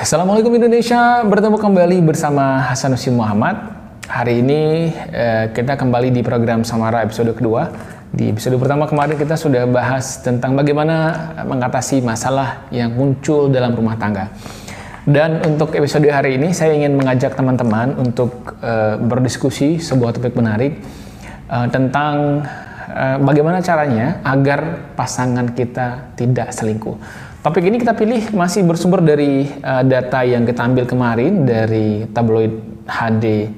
Assalamualaikum Indonesia, bertemu kembali bersama Hasanuddin Muhammad. Hari ini kita kembali di program Samara episode kedua. Di episode pertama kemarin kita sudah bahas tentang bagaimana mengatasi masalah yang muncul dalam rumah tangga. Dan untuk episode hari ini saya ingin mengajak teman-teman untuk berdiskusi sebuah topik menarik tentang bagaimana caranya agar pasangan kita tidak selingkuh. Topik ini kita pilih masih bersumber dari data yang kita ambil kemarin dari tabloid HD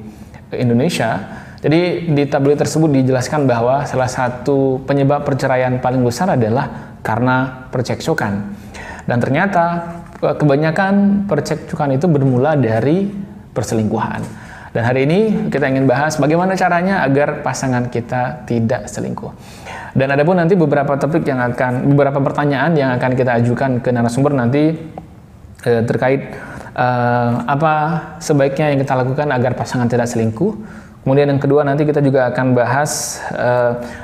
Indonesia. Jadi di tabloid tersebut dijelaskan bahwa salah satu penyebab perceraian paling besar adalah karena percekcokan. Dan ternyata kebanyakan percekcokan itu bermula dari perselingkuhan. Dan hari ini kita ingin bahas bagaimana caranya agar pasangan kita tidak selingkuh. Dan ada pun nanti beberapa pertanyaan yang akan kita ajukan ke narasumber nanti terkait apa sebaiknya yang kita lakukan agar pasangan tidak selingkuh. Kemudian yang kedua nanti kita juga akan bahas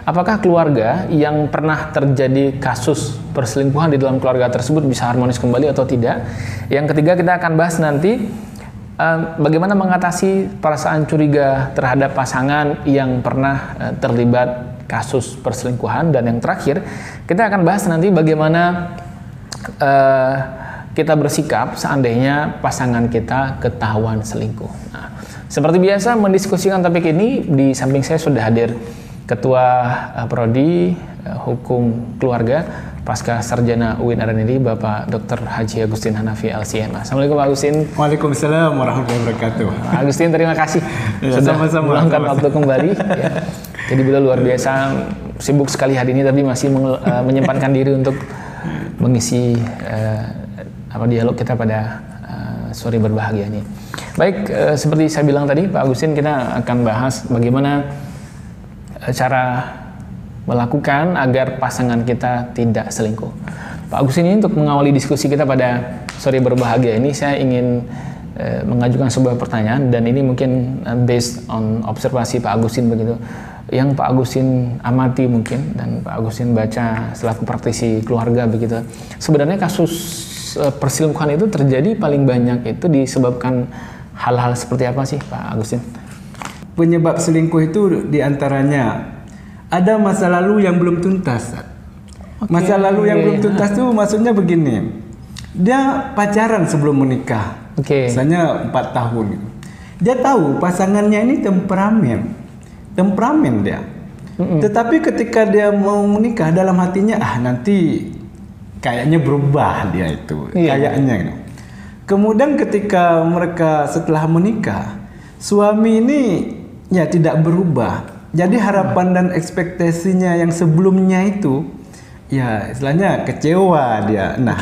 apakah keluarga yang pernah terjadi kasus perselingkuhan di dalam keluarga tersebut bisa harmonis kembali atau tidak. Yang ketiga kita akan bahas nanti bagaimana mengatasi perasaan curiga terhadap pasangan yang pernah terlibat kasus perselingkuhan. Dan yang terakhir kita akan bahas nanti bagaimana kita bersikap seandainya pasangan kita ketahuan selingkuh. Nah, seperti biasa mendiskusikan topik ini di samping saya sudah hadir Ketua Prodi Hukum Keluarga Pasca Sarjana UIN Araniri Bapak Dr. Haji Agustin Hanafi LCM. Assalamualaikum Pak Agustin. Waalaikumsalam warahmatullahi wabarakatuh. Pak Agustin, terima kasih sudah meluangkan waktu kembali. Ya. Jadi beliau luar biasa sibuk sekali hari ini tapi masih menyempatkan diri untuk mengisi dialog kita pada sore berbahagia ini. Baik, seperti saya bilang tadi Pak Agustin, kita akan bahas bagaimana cara melakukan agar pasangan kita tidak selingkuh. Pak Agustin, ini untuk mengawali diskusi kita pada sore berbahagia ini saya ingin mengajukan sebuah pertanyaan, dan ini mungkin based on observasi Pak Agustin begitu. Yang Pak Agustin amati mungkin dan Pak Agustin baca selaku praktisi keluarga begitu. Sebenarnya kasus perselingkuhan itu terjadi paling banyak itu disebabkan hal-hal seperti apa sih Pak Agustin? Penyebab selingkuh itu diantaranya ada masa lalu yang belum tuntas. Okay. Masa lalu yang belum tuntas itu maksudnya begini. Dia pacaran sebelum menikah. Misalnya 4 tahun. Dia tahu pasangannya ini temperamen dia. Tetapi ketika dia mau menikah dalam hatinya nanti kayaknya berubah dia itu. Kayaknya gitu. Kemudian ketika mereka setelah menikah, suami ini ya tidak berubah. Jadi harapan dan ekspektasinya yang sebelumnya itu ya istilahnya kecewa dia. Nah,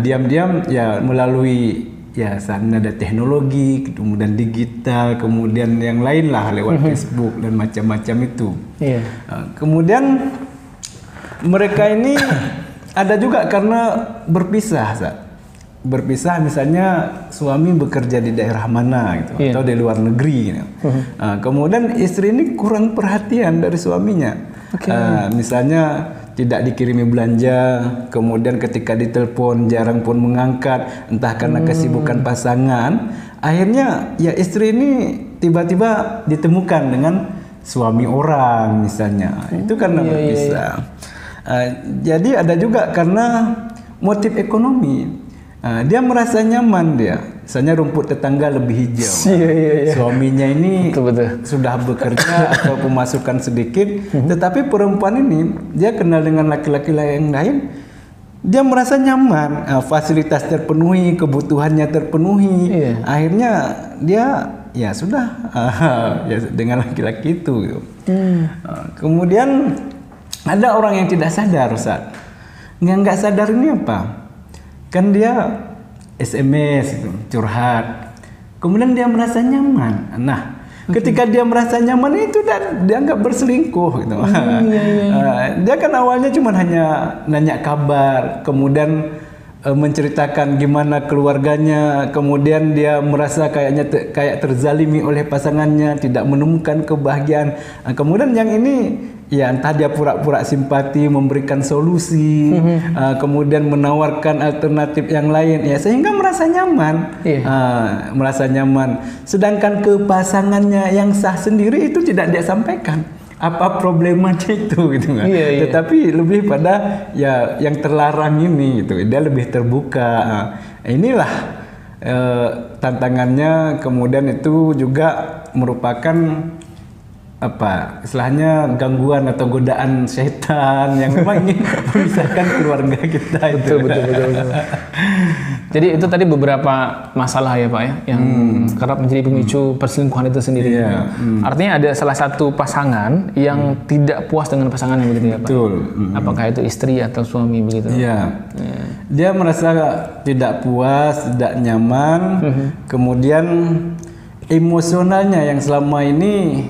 diam-diam ya melalui sana ada teknologi, kemudian digital, kemudian yang lain lah lewat Facebook dan macam-macam itu. Kemudian mereka ini ada juga karena berpisah misalnya suami bekerja di daerah mana gitu, atau di luar negeri gitu. Kemudian istri ini kurang perhatian dari suaminya. Misalnya tidak dikirimi belanja, kemudian ketika ditelepon jarang pun mengangkat, entah karena kesibukan pasangan. Akhirnya ya istri ini tiba-tiba ditemukan dengan suami orang misalnya. Itu karena berpisah. Jadi ada juga karena motif ekonomi. Dia merasa nyaman misalnya rumput tetangga lebih hijau. Suaminya ini sudah bekerja atau pemasukan sedikit, tetapi perempuan ini dia kenal dengan laki-laki yang lain, dia merasa nyaman, fasilitas terpenuhi, kebutuhannya terpenuhi. Akhirnya dia ya sudah dengan laki-laki itu. Kemudian ada orang yang tidak sadar, Ustaz. Nggak sadar ini apa? Kan dia SMS curhat, kemudian dia merasa nyaman. Nah, ketika dia merasa nyaman itu dia nggak berselingkuh gitu. Dia kan awalnya cuma hanya nanya kabar, kemudian menceritakan gimana keluarganya, kemudian dia merasa kayak terzalimi oleh pasangannya, tidak menemukan kebahagiaan. Kemudian yang ini ya entah dia pura-pura simpati, memberikan solusi, kemudian menawarkan alternatif yang lain, ya sehingga merasa nyaman, merasa nyaman. Sedangkan ke pasangannya yang sah sendiri itu tidak dia sampaikan apa problemanya itu, gitu kan. Tetapi lebih pada ya yang terlarang ini, gitu. Dia lebih terbuka. Inilah tantangannya. Kemudian itu juga merupakan apa istilahnya gangguan atau godaan setan yang memang ingin memisahkan keluarga kita. Betul. Jadi itu tadi beberapa masalah ya Pak ya yang kerap menjadi pemicu perselingkuhan itu sendiri. Artinya ada salah satu pasangan yang tidak puas dengan pasangannya begitu ya Pak. Betul. Apakah itu istri atau suami begitu? Dia merasa tidak puas, tidak nyaman, kemudian emosionalnya yang selama ini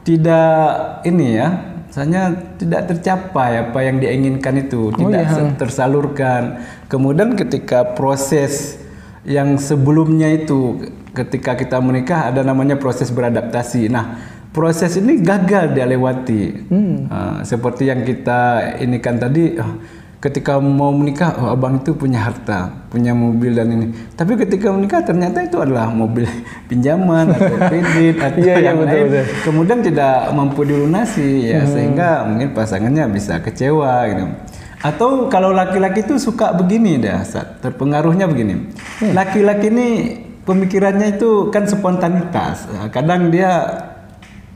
tidak misalnya tidak tercapai apa yang dia inginkan itu, tidak tersalurkan. Kemudian ketika proses yang sebelumnya itu, ketika kita menikah ada namanya proses beradaptasi. Nah, proses ini gagal dia lewati. Seperti yang kita ini kan tadi, ketika mau menikah, abang itu punya harta, punya mobil dan ini. Tapi ketika menikah ternyata itu adalah mobil pinjaman atau kredit atau yang lain. Kemudian tidak mampu dilunasi, ya sehingga mungkin pasangannya bisa kecewa, gitu. Atau kalau laki-laki itu suka begini dah, terpengaruhnya begini. Laki-laki ini pemikirannya itu kan spontanitas. Kadang dia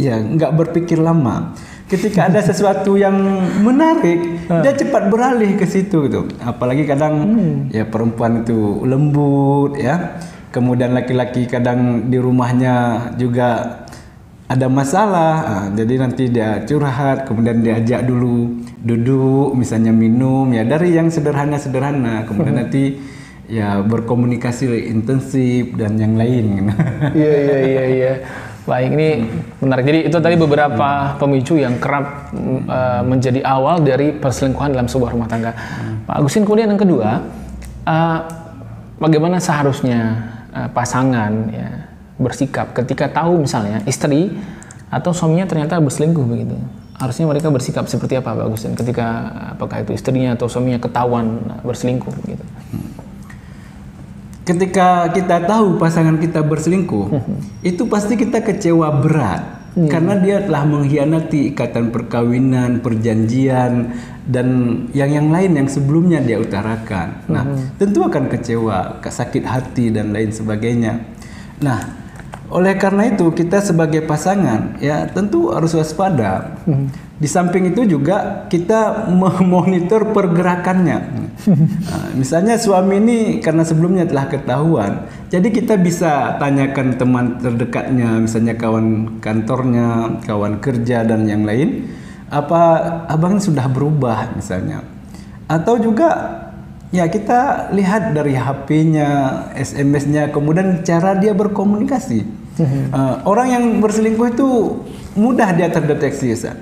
ya nggak berpikir lama. Ketika ada sesuatu yang menarik, dia cepat beralih ke situ gitu. Apalagi kadang ya perempuan itu lembut ya. Kemudian laki-laki kadang di rumahnya juga ada masalah. Jadi nanti dia curhat, kemudian diajak dulu duduk, misalnya minum ya dari yang sederhana-sederhana. Kemudian nanti ya berkomunikasi intensif dan yang lain. Iya. Baik, ini menarik. Jadi itu tadi beberapa pemicu yang kerap menjadi awal dari perselingkuhan dalam sebuah rumah tangga. Pak Agustin, kemudian yang kedua, bagaimana seharusnya pasangan ya, bersikap ketika tahu misalnya istri atau suaminya ternyata berselingkuh begitu? Harusnya mereka bersikap seperti apa Pak Agustin ketika apakah itu istrinya atau suaminya ketahuan berselingkuh begitu? Ketika kita tahu pasangan kita berselingkuh, itu pasti kita kecewa berat. Karena dia telah mengkhianati ikatan perkawinan, perjanjian, dan yang lain yang sebelumnya dia utarakan. Nah, tentu akan kecewa, sakit hati, dan lain sebagainya. Nah, oleh karena itu kita sebagai pasangan ya tentu harus waspada. Di samping itu juga kita memonitor pergerakannya. Misalnya suami ini karena sebelumnya telah ketahuan, jadi kita bisa tanyakan teman terdekatnya, misalnya kawan kantornya, kawan kerja dan yang lain, apa abang sudah berubah misalnya. Atau juga ya kita lihat dari HP-nya, SMS-nya, kemudian cara dia berkomunikasi. Orang yang berselingkuh itu mudah dia terdeteksi, Ustaz.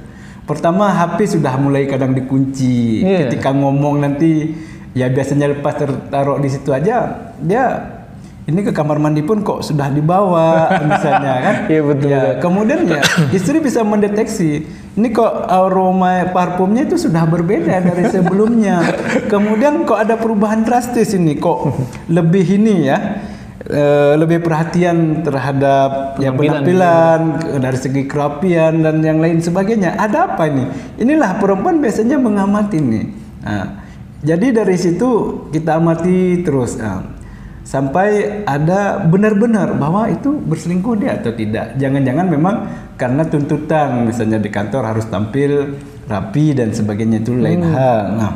Pertama, HP sudah mulai kadang dikunci. Ketika ngomong nanti, ya biasanya lepas tertaruh di situ aja, dia ini ke kamar mandi pun kok sudah dibawa, misalnya kan? Iya betul. Ya, kemudian ya istri bisa mendeteksi, ini kok aroma parfumnya itu sudah berbeda dari sebelumnya. Kemudian kok ada perubahan drastis ini, kok lebih ini ya. Lebih perhatian terhadap penampilan dari segi kerapian dan yang lain sebagainya. Ada apa ini? Inilah perempuan biasanya mengamati nih. Jadi dari situ kita amati terus sampai ada benar-benar bahwa itu berselingkuh dia atau tidak. Jangan-jangan memang karena tuntutan misalnya di kantor harus tampil rapi dan sebagainya, itu lain hal. Nah,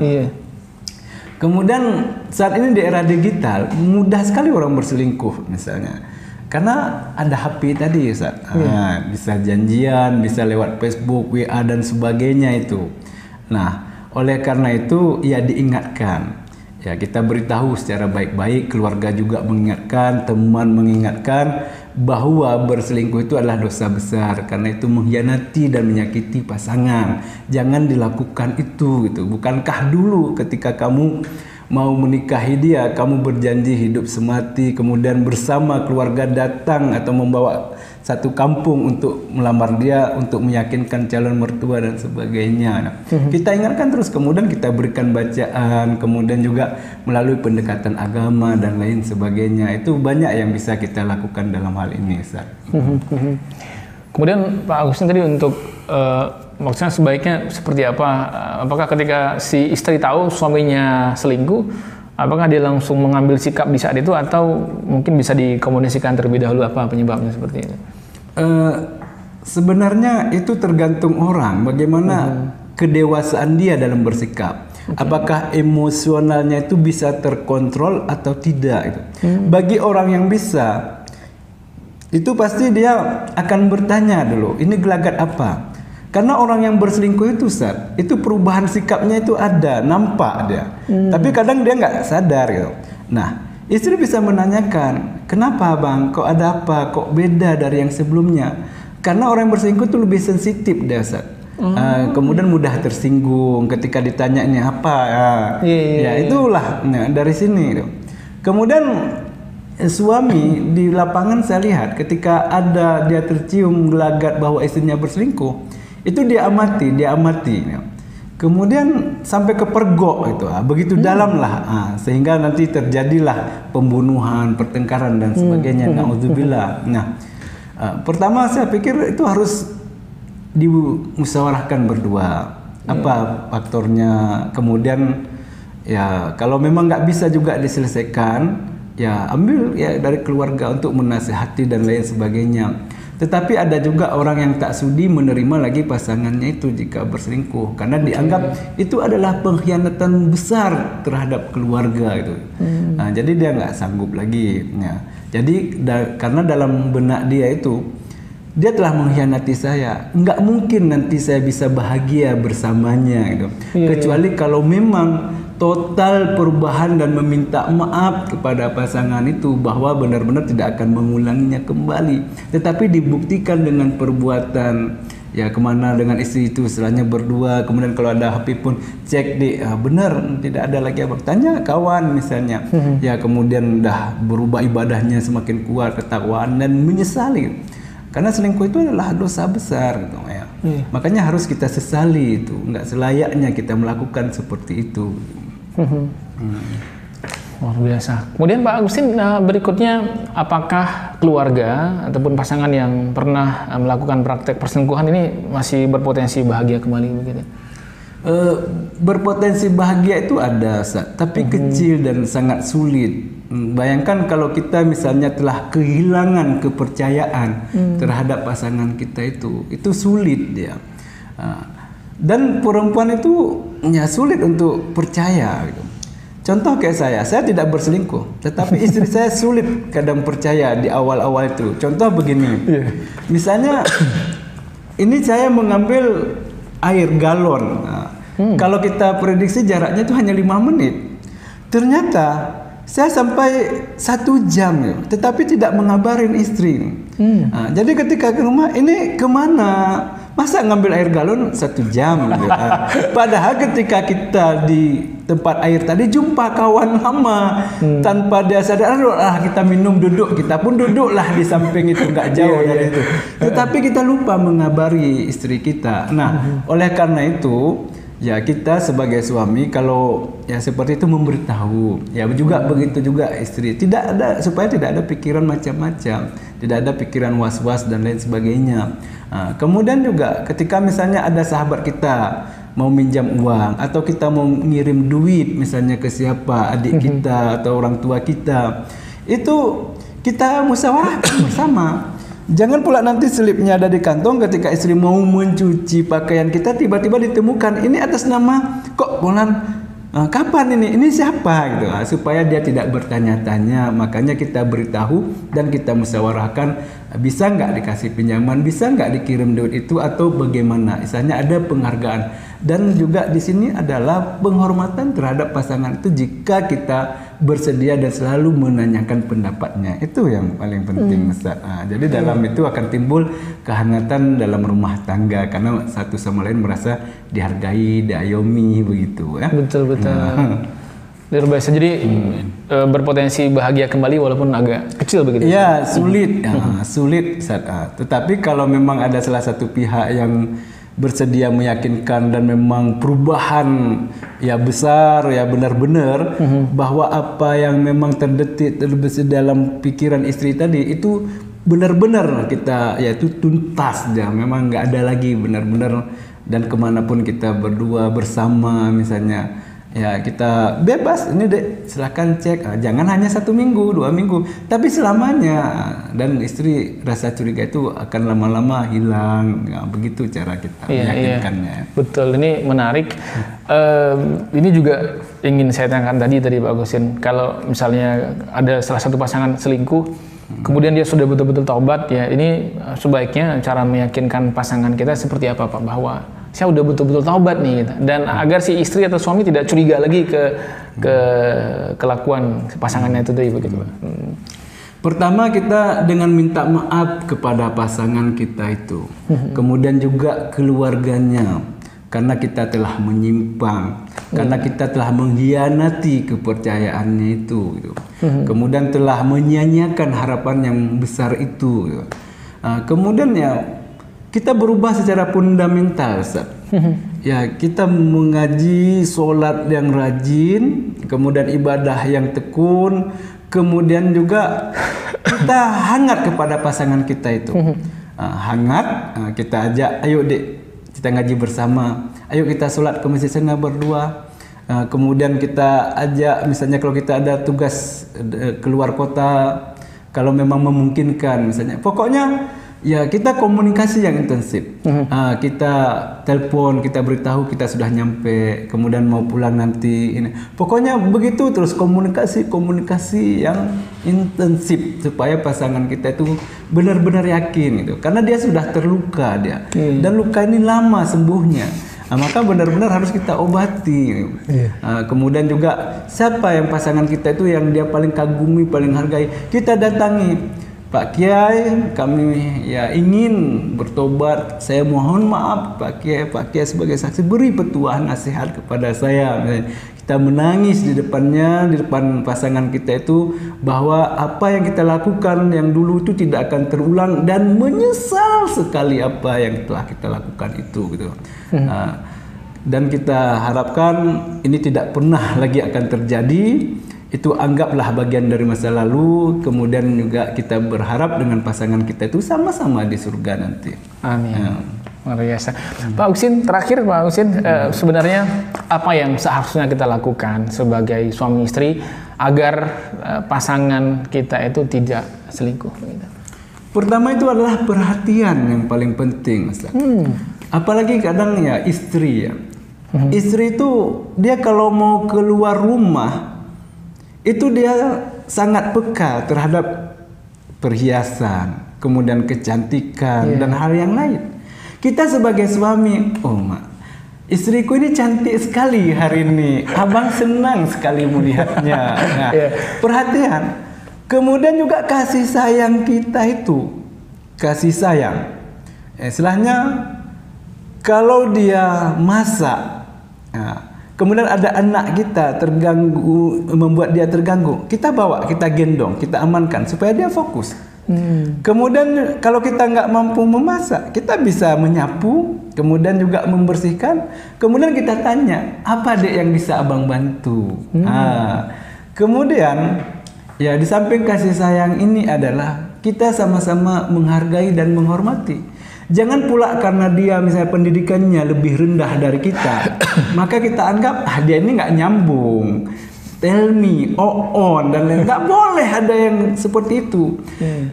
kemudian saat ini di era digital mudah sekali orang berselingkuh misalnya. Karena ada HP tadi Ustaz. Bisa janjian, bisa lewat Facebook, WA dan sebagainya itu. Nah, oleh karena itu ya diingatkan. Ya kita beritahu secara baik-baik, keluarga juga mengingatkan, teman mengingatkan bahwa berselingkuh itu adalah dosa besar karena itu mengkhianati dan menyakiti pasangan. Jangan dilakukan itu gitu. Bukankah dulu ketika kamu mau menikahi dia, kamu berjanji hidup semati, kemudian bersama keluarga datang atau membawa satu kampung untuk melamar dia, untuk meyakinkan calon mertua dan sebagainya. Nah, kita ingatkan terus, kemudian kita berikan bacaan, kemudian juga melalui pendekatan agama dan lain sebagainya. Itu banyak yang bisa kita lakukan dalam hal ini, Ustaz. Kemudian Pak Agustin tadi untuk maksudnya sebaiknya seperti apa? Apakah ketika si istri tahu suaminya selingkuh, apakah dia langsung mengambil sikap di saat itu, atau mungkin bisa dikomunikasikan terlebih dahulu apa penyebabnya seperti itu? Sebenarnya itu tergantung orang, bagaimana kedewasaan dia dalam bersikap. Apakah emosionalnya itu bisa terkontrol atau tidak itu. Bagi orang yang bisa, itu pasti dia akan bertanya dulu, ini gelagat apa? Karena orang yang berselingkuh itu, Ustaz, itu perubahan sikapnya itu ada, nampak dia. Tapi kadang dia nggak sadar gitu. Nah, istri bisa menanyakan, kenapa bang, kok ada apa, kok beda dari yang sebelumnya? Karena orang yang berselingkuh itu lebih sensitif dia, Ustaz. Kemudian mudah tersinggung ketika ditanyanya apa. Ya itulah dari sini gitu. Kemudian suami di lapangan saya lihat ketika ada dia tercium gelagat bahwa istrinya berselingkuh, itu dia amati. Kemudian sampai ke pergok itu, begitu dalam lah, sehingga nanti terjadilah pembunuhan, pertengkaran dan sebagainya. Na'udzubillah. Nah, pertama saya pikir itu harus dimusyawarahkan berdua. Apa faktornya? Kemudian ya kalau memang nggak bisa juga diselesaikan, ya ambil ya dari keluarga untuk menasihati dan lain sebagainya. Tetapi ada juga orang yang tak sudi menerima lagi pasangannya itu jika berselingkuh, karena dianggap itu adalah pengkhianatan besar terhadap keluarga itu. Nah, jadi dia nggak sanggup lagi. Ya. Jadi karena dalam benak dia itu, dia telah mengkhianati saya, nggak mungkin nanti saya bisa bahagia bersamanya gitu. Kecuali kalau memang total perubahan dan meminta maaf kepada pasangan itu bahwa benar-benar tidak akan mengulanginya kembali, tetapi dibuktikan dengan perbuatan. Ya kemana dengan istri itu setelahnya berdua, kemudian kalau ada HP pun cek di benar tidak ada lagi apa, tanya kawan misalnya. Ya kemudian dah berubah ibadahnya semakin kuat, ketakwaan dan menyesali. Karena selingkuh itu adalah dosa besar gitu ya. Makanya harus kita sesali itu, nggak selayaknya kita melakukan seperti itu. Luar biasa. Kemudian Pak Agustin, berikutnya, apakah keluarga ataupun pasangan yang pernah melakukan praktek perselingkuhan ini masih berpotensi bahagia kembali begitu? Berpotensi bahagia itu ada, tapi kecil dan sangat sulit. Bayangkan kalau kita misalnya telah kehilangan kepercayaan terhadap pasangan kita itu sulit dia. Dan perempuan itu ya sulit untuk percaya gitu. Contoh kayak saya tidak berselingkuh, tetapi istri saya sulit kadang percaya di awal-awal itu. Contoh begini, misalnya ini saya mengambil air galon. Kalau kita prediksi jaraknya itu hanya 5 menit, ternyata saya sampai 1 jam ya, tetapi tidak mengabarin istri. Jadi ketika ke rumah, ini kemana? Masa ngambil air galon 1 jam gitu. Padahal ketika kita di tempat air tadi jumpa kawan lama, tanpa dia sadar, kita minum duduk, kita pun duduklah di samping itu, nggak jauh dari itu. Tetapi kita lupa mengabari istri kita. Nah, oleh karena itu ya kita sebagai suami kalau ya seperti itu memberitahu, ya juga begitu juga istri, supaya tidak ada pikiran macam-macam, tidak ada pikiran was-was dan lain sebagainya. Kemudian juga ketika misalnya ada sahabat kita mau minjam uang atau kita mau ngirim duit misalnya ke siapa, adik kita atau orang tua kita, itu kita musyawarahkan bersama. Jangan pula nanti selipnya ada di kantong ketika istri mau mencuci pakaian kita, tiba-tiba ditemukan ini atas nama kok Polan, kapan ini siapa gitu, supaya dia tidak bertanya-tanya. Makanya kita beritahu dan kita musyawarahkan, bisa nggak dikasih pinjaman, bisa nggak dikirim duit itu atau bagaimana. Misalnya ada penghargaan. Dan juga di sini adalah penghormatan terhadap pasangan itu jika kita bersedia dan selalu menanyakan pendapatnya. Itu yang paling penting, Ustaz. Jadi dalam itu akan timbul kehangatan dalam rumah tangga karena satu sama lain merasa dihargai, diayomi begitu ya. Betul. Luar biasa. Jadi berpotensi bahagia kembali walaupun agak kecil begitu. Ya, sulit. Sulit. Tetapi kalau memang ada salah satu pihak yang bersedia meyakinkan dan memang perubahan ya besar ya benar-benar bahwa apa yang memang terbesit dalam pikiran istri tadi itu benar-benar kita yaitu tuntas dia, memang nggak ada lagi benar-benar, dan kemanapun kita berdua bersama misalnya ya kita bebas ini dek, silakan cek, jangan hanya 1 minggu 2 minggu tapi selamanya, dan istri rasa curiga itu akan lama-lama hilang. Ya, begitu cara kita meyakinkannya. Betul, ini menarik. Ini juga ingin saya tanyakan tadi Pak Agustin, kalau misalnya ada salah satu pasangan selingkuh kemudian dia sudah betul-betul taubat, ya ini sebaiknya cara meyakinkan pasangan kita seperti apa Pak, bahwa saya udah betul-betul taubat nih gitu. Dan agar si istri atau suami tidak curiga lagi ke kelakuan pasangannya itu tadi begitu Pak. Pertama kita dengan minta maaf kepada pasangan kita itu, kemudian juga keluarganya, karena kita telah menyimpang, karena kita telah mengkhianati kepercayaannya itu, gitu. Kemudian telah menyia-nyiakan harapan yang besar itu, gitu. Kemudian ya kita berubah secara fundamental, Ustaz. Ya, kita mengaji sholat yang rajin, kemudian ibadah yang tekun, kemudian juga kita hangat kepada pasangan kita itu. Hangat, kita ajak, ayo dek, kita ngaji bersama, ayo kita sholat ke masjid sana berdua. Kemudian kita ajak, misalnya kalau kita ada tugas keluar kota, kalau memang memungkinkan misalnya, pokoknya ya kita komunikasi yang intensif. Kita telepon, kita beritahu kita sudah nyampe, kemudian mau pulang nanti ini. Pokoknya begitu terus komunikasi yang intensif supaya pasangan kita itu benar-benar yakin itu. Karena dia sudah terluka dia. Dan luka ini lama sembuhnya. Maka benar-benar harus kita obati. Kemudian juga siapa yang pasangan kita itu yang dia paling kagumi, paling hargai, kita datangi. Pak Kiai, kami ya ingin bertobat. Saya mohon maaf Pak Kiai sebagai saksi beri petuahan nasihat kepada saya. Kita menangis di depannya, di depan pasangan kita itu, bahwa apa yang kita lakukan yang dulu itu tidak akan terulang dan menyesal sekali apa yang telah kita lakukan itu, gitu. Dan kita harapkan ini tidak pernah lagi akan terjadi. Itu anggaplah bagian dari masa lalu. Kemudian juga kita berharap dengan pasangan kita itu sama-sama di surga nanti. Amin. Luar biasa. Pak Agustin, terakhir Pak Agustin, sebenarnya apa yang seharusnya kita lakukan sebagai suami istri agar pasangan kita itu tidak selingkuh? Pertama itu adalah perhatian yang paling penting, Ustaz. Apalagi kadang ya istri ya. Istri itu dia kalau mau keluar rumah itu dia sangat peka terhadap perhiasan, kemudian kecantikan dan hal yang lain. Kita sebagai suami, oh mak, istriku ini cantik sekali hari ini, abang senang sekali melihatnya. Nah, perhatian. Kemudian juga kasih sayang kita itu, kasih sayang. Istilahnya kalau dia masak, kemudian ada anak kita terganggu, membuat dia terganggu, kita bawa, kita gendong, kita amankan supaya dia fokus. Kemudian kalau kita nggak mampu memasak, kita bisa menyapu, kemudian juga membersihkan. Kemudian kita tanya, apa dek yang bisa abang bantu? Kemudian ya di samping kasih sayang ini adalah kita sama-sama menghargai dan menghormati. Jangan pula karena dia misalnya pendidikannya lebih rendah dari kita, maka kita anggap dia ini nggak nyambung, tell me, on dan lain. Nggak boleh ada yang seperti itu.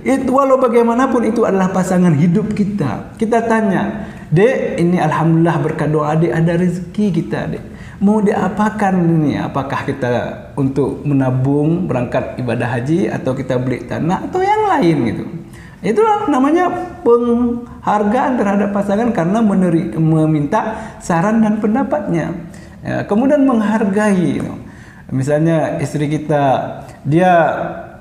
Itu walau bagaimanapun itu adalah pasangan hidup kita. Kita tanya, dek, ini alhamdulillah berkat doa adik ada rezeki kita, dek. Mau diapakan ini? Apakah kita untuk menabung berangkat ibadah haji, atau kita beli tanah, atau yang lain gitu? Itulah namanya penghargaan terhadap pasangan karena meminta saran dan pendapatnya. Kemudian menghargai. Misalnya istri kita, dia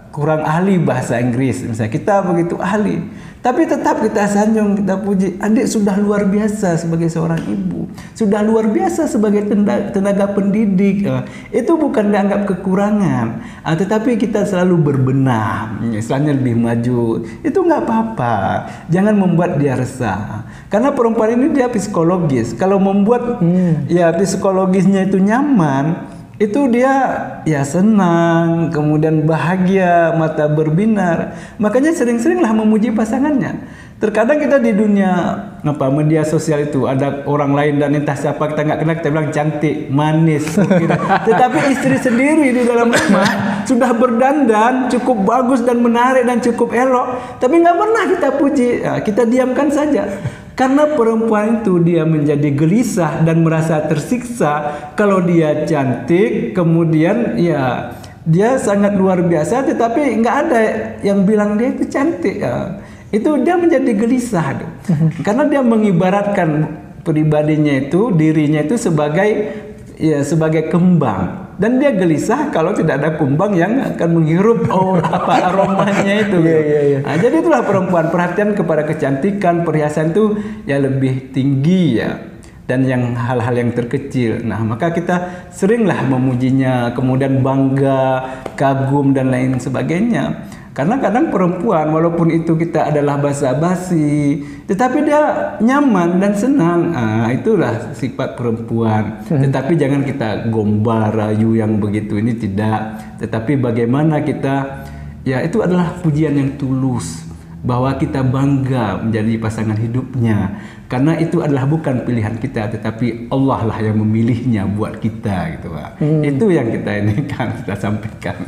kurang ahli bahasa Inggris, misalnya kita begitu ahli, tapi tetap kita sanjung, kita puji, adik sudah luar biasa sebagai seorang ibu, sudah luar biasa sebagai tenaga pendidik. Itu bukan dianggap kekurangan, tetapi kita selalu berbenah, misalnya lebih maju, itu nggak apa-apa, jangan membuat dia resah. Karena perempuan ini dia psikologis, kalau membuat ya psikologisnya itu nyaman, itu dia ya senang, kemudian bahagia, mata berbinar. Makanya sering-seringlah memuji pasangannya. Terkadang kita di dunia media sosial itu ada orang lain dan entah siapa kita nggak kenal, kita bilang cantik, manis, gitu. Tetapi istri sendiri di dalam rumah sudah berdandan cukup bagus dan menarik dan cukup elok, tapi nggak pernah kita puji, kita diamkan saja. Karena perempuan itu dia menjadi gelisah dan merasa tersiksa kalau dia cantik, kemudian ya dia sangat luar biasa, tetapi nggak ada yang bilang dia itu cantik. Itu dia menjadi gelisah, karena dia mengibaratkan pribadinya itu, dirinya itu sebagai kembang. Dan dia gelisah kalau tidak ada kumbang yang akan menghirup aromanya itu. Nah, jadi itulah perempuan, perhatian kepada kecantikan, perhiasan itu ya lebih tinggi ya, dan yang hal-hal yang terkecil. Nah, maka kita seringlah memujinya, kemudian bangga, kagum dan lain sebagainya. Karena kadang perempuan walaupun itu kita adalah basa-basi, tetapi dia nyaman dan senang. Itulah sifat perempuan. Tetapi jangan kita gombal rayu yang begitu, ini tidak. Tetapi bagaimana kita, ya itu adalah pujian yang tulus, bahwa kita bangga menjadi pasangan hidupnya. Karena itu adalah bukan pilihan kita, tetapi Allah lah yang memilihnya buat kita, gitu Pak. Itu yang kita sampaikan.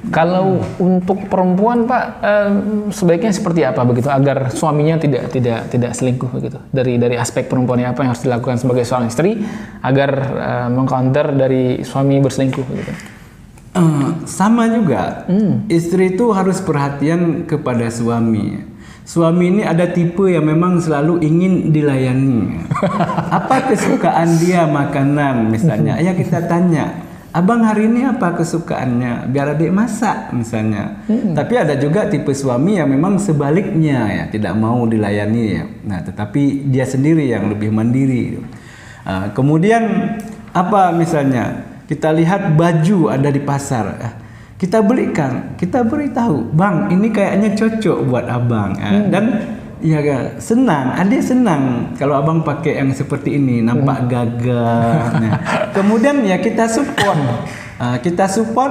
Kalau untuk perempuan Pak, sebaiknya seperti apa begitu agar suaminya tidak selingkuh begitu? Dari aspek perempuannya apa yang harus dilakukan sebagai seorang istri agar mengcounter dari suami berselingkuh begitu? Sama juga. Istri itu harus perhatian kepada suami. Suami ini ada tipe yang memang selalu ingin dilayani. Apa kesukaan dia makanan misalnya? Ya kita tanya, abang hari ini apa kesukaannya? Biar adik masak misalnya. Tapi ada juga tipe suami yang memang sebaliknya ya, tidak mau dilayani ya. Nah, tetapi dia sendiri yang lebih mandiri. Kemudian apa misalnya? Kita lihat baju ada di pasar. Kita belikan, kita beritahu, bang ini kayaknya cocok buat abang. Dan ya senang, adik senang kalau abang pakai yang seperti ini, nampak gagah. Nah, kemudian ya kita support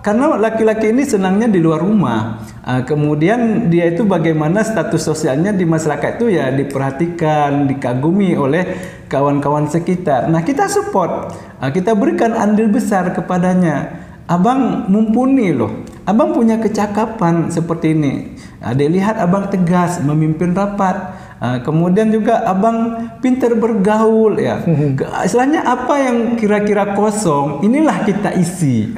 karena laki-laki ini senangnya di luar rumah. Kemudian dia itu bagaimana status sosialnya di masyarakat itu ya diperhatikan, dikagumi oleh kawan-kawan sekitar. Nah, kita support, kita berikan andil besar kepadanya. Abang mumpuni loh, abang punya kecakapan seperti ini. Adik lihat abang tegas memimpin rapat. Kemudian juga abang pintar bergaul ya. Istilahnya apa yang kira-kira kosong, inilah kita isi.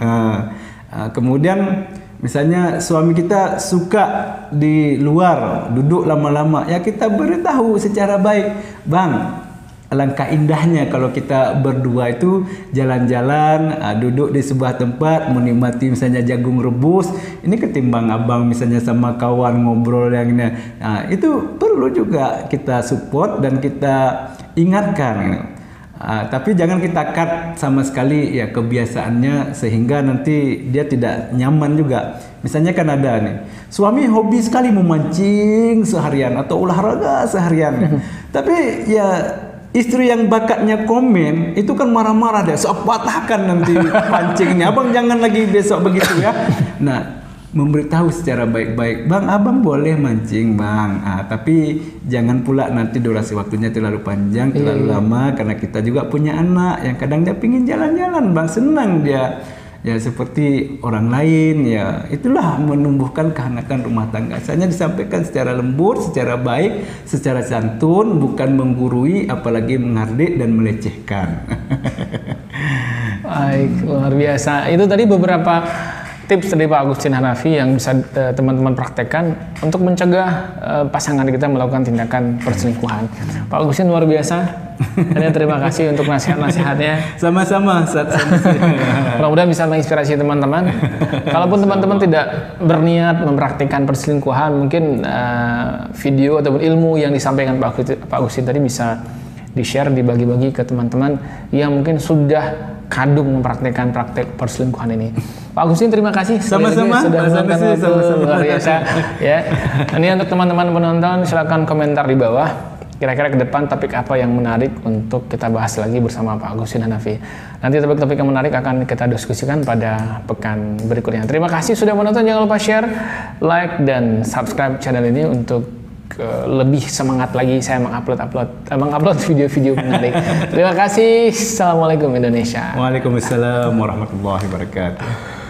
Kemudian misalnya suami kita suka di luar, duduk lama-lama, ya kita beritahu secara baik, bang, alangkah indahnya kalau kita berdua itu jalan-jalan, duduk di sebuah tempat menikmati misalnya jagung rebus. Ini ketimbang abang misalnya sama kawan ngobrol yang ini. Nah, itu perlu juga kita support dan kita ingatkan. Tapi jangan kita cut sama sekali ya kebiasaannya sehingga nanti dia tidak nyaman juga. Misalnya kan ada nih, suami hobi sekali memancing seharian atau olahraga seharian. Tapi ya istri yang bakatnya komen itu kan marah-marah deh, sok patahkan nanti pancingnya, abang jangan lagi besok begitu ya. Nah, memberitahu secara baik-baik, bang abang boleh mancing bang, tapi jangan pula nanti durasi waktunya terlalu panjang, terlalu lama, karena kita juga punya anak yang kadang dia pingin jalan-jalan bang, senang dia ya seperti orang lain ya. Itulah menumbuhkan kehangatan rumah tangga. Hanya disampaikan secara lembut, secara baik, secara santun, bukan menggurui apalagi menghardik dan melecehkan. Baik, luar biasa. Itu tadi beberapa tips dari Pak Agustin Hanafi yang bisa teman-teman praktekkan untuk mencegah pasangan kita melakukan tindakan perselingkuhan. Pak Agustin luar biasa. Dan terima kasih untuk nasihat-nasihatnya. Sama-sama. Mudah-mudahan bisa menginspirasi teman-teman. Kalaupun teman-teman tidak berniat mempraktikkan perselingkuhan, mungkin video ataupun ilmu yang disampaikan Pak Agustin tadi bisa di-share, dibagi-bagi ke teman-teman yang mungkin sudah kadung mempraktikkan praktek perselingkuhan ini. Pak Agustin, terima kasih sama-sama sudah meluangkan waktu luar biasa. Ya, ini untuk teman-teman penonton, silakan komentar di bawah. Kira-kira ke depan topik apa yang menarik untuk kita bahas lagi bersama Pak Agustin Hanafi. Nanti topik-topik yang menarik akan kita diskusikan pada pekan berikutnya. Terima kasih sudah menonton. Jangan lupa share, like, dan subscribe channel ini untuk lebih semangat lagi saya mengupload video-video menarik. Terima kasih. Assalamualaikum Indonesia. Waalaikumsalam warahmatullahi wabarakatuh.